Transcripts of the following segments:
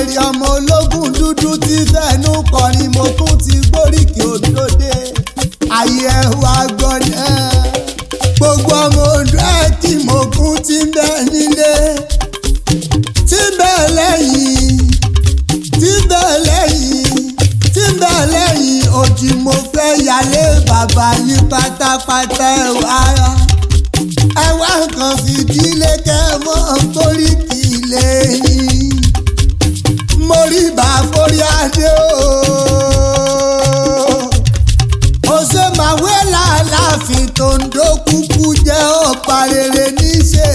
kọrin ọmọ ológun dúdú tí fẹ́nu kọrin mo tún ti gbóríkì Ondo dé ayé wa gbọ́dọ̀ gbogbo ọmọ Ondo ẹ̀ tí mo kún ti ń bẹ nílé tí ń bẹ lẹ́yìn tí ń bẹ lẹ́yìn tí ń bẹ lẹ́yìn òjì mo fẹ́ yálé bàbá yín pátápátá ẹ wá kan fìdílé kẹ́ mọ́ gbóríkì lẹ́yìn mo rí bàbórí adé o ṣe máa wé láàláàfin t'Ondo kúkú jẹ́ ọ̀pá rere níṣe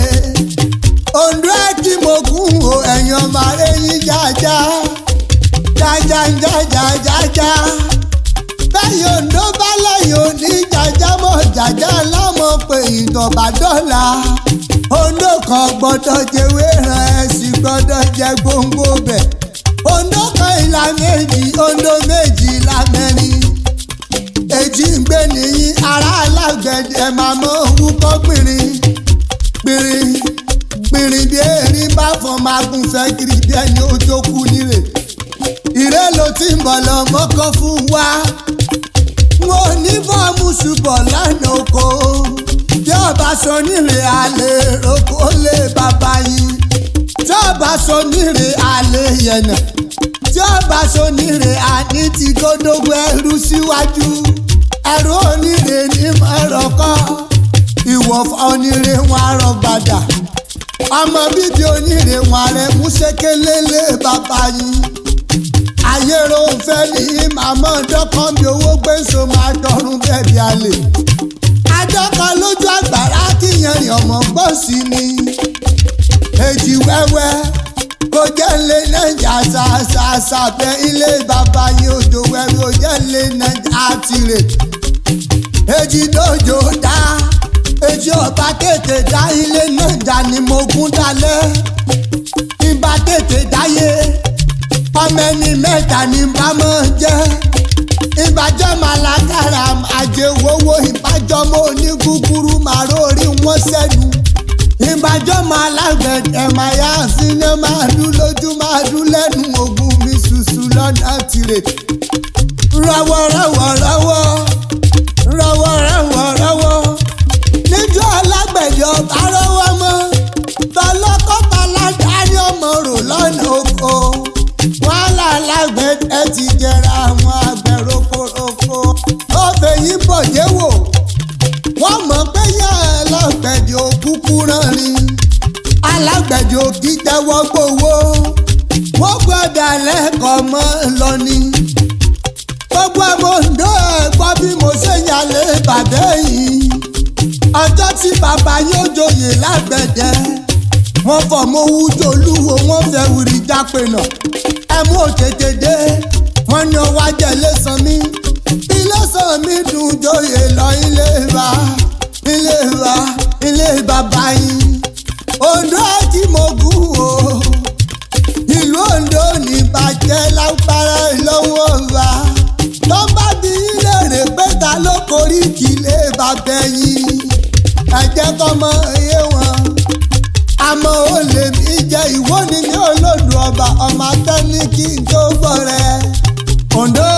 Ondo ẹ̀ tí mo kún o ẹ̀yàn màrè yín jájá jájá bẹ́ẹ̀ Ondo bá lẹ́yìn òní jájá mọ́ jájá lámọ̀ pé ìdọ̀bà dọ́là Ondo kan gbọ́dọ̀ jẹ́wé ràn ẹ̀ sì gbọ́dọ̀ jẹ́ gbòǹgbò bẹ̀ Ondo kan ìlà méjì Ondo méjì ìlà mẹ́rin èjì ń gbé nìyí ará alágbẹ̀dẹ máa mọ wúkọ́ gbìnrín gbìnrín gbìnrín bí erin bá fọ́n máa gùn fẹ́ kiri bí ẹni ó tó kú nílé ìré ló ti ń bọ̀ lọ́mọ kan fún wa mo ní fọ́ọ̀mù ṣùbọ̀ lánàá oko bí ọba sọ nílé alẹ́ roko lé bàbá yìí tí ọba sọ nílé alẹ́ yẹnà tí ọba sọ nílé àní ti gbódógbó ẹrú síwájú ẹrú onílé ní mọ̀rọ̀kọ́ ìwọ̀fà onílé wọn arọ gbàdà ọmọ bíbí onílé wọn rẹ mú ṣékélélé bàbá yìí ayérò fẹ́ ní màmá dọ́kan bí owó gbèsò máa dọ̀rùn bẹ́ẹ̀bí àlè adọ́kan lójú àgbàrá kíyanrìn ọmọ gbọ́ sí ni èjì wẹ́wẹ́ kò jẹ́ lé nàìjà ṣàṣàṣà bẹ ilé bàbá yìí odò wẹ́wẹ́ kò jẹ́ lé nàìjà àtìrè èjì dòjò dá èjì ọba tètè dá ilé nàìjà ni mo gún dalẹ̀ ìbá tètè dáyé ọmọ ẹni mẹ́ta ní bámọ́ jẹ́ ìbàjọ́ màlákàrà àjẹwòwò ìbàjọ́ mọ́ onígúgúrú màrórí wọn sẹ́nu ìbàjọ́ màlágbẹ̀dẹ̀ màyà sínú máa dún lójú máa dún lẹ́nu ogun mi ṣùṣù lọ́nà tìrè rọwọ́ níjọ́ alágbẹ̀dẹ̀ ọba rọwọ́ mọ́ tọlọ́kọ́ta ládárí ọmọ rò lọ́nà oko wàhálà alágbẹ̀dẹ ti jẹra àwọn àgbẹ̀ rokoroko ó fẹ̀yìn bọ̀dé wò wọ́n mọ̀ pé yá alágbẹ̀dẹ òkúkú rán ni alágbẹ̀dẹ òkì tẹ́wọ́ gbowó wọ́n gbọ́dọ̀ lẹ́kọ̀ọ́ mọ́ lọ ni gbogbo ọmọ Ondo ẹ̀gbọ́n bí mo ṣe yàlé bàbá yìí ọjọ́ tí bàbá yóò joyè lágbẹ̀dẹ wọ́n fọmọ owó jòlúwo wọ́n fẹ́ wùrì jápé náà ẹmú òtètè dé wọ́n ní ọwọ́ ajẹ́ ilé-ìsàn mi dùn joyè lọ ilé bàbá yìí Ondo tí mo gùn o ìlú Ondo ní bàjẹ́ lágbára ìlọ́wọ́ wa tó bá bí ilé rẹ̀ pé ta ló korí kìlé bàbá yìí ẹ jẹ́ kọ́mọ iye wọn àmọ́ ó lè mí jẹ́ ìwọ ni ní olódù ọba ọmọ atẹ́ni kí n tó gbọ́ rẹ̀ Ondo.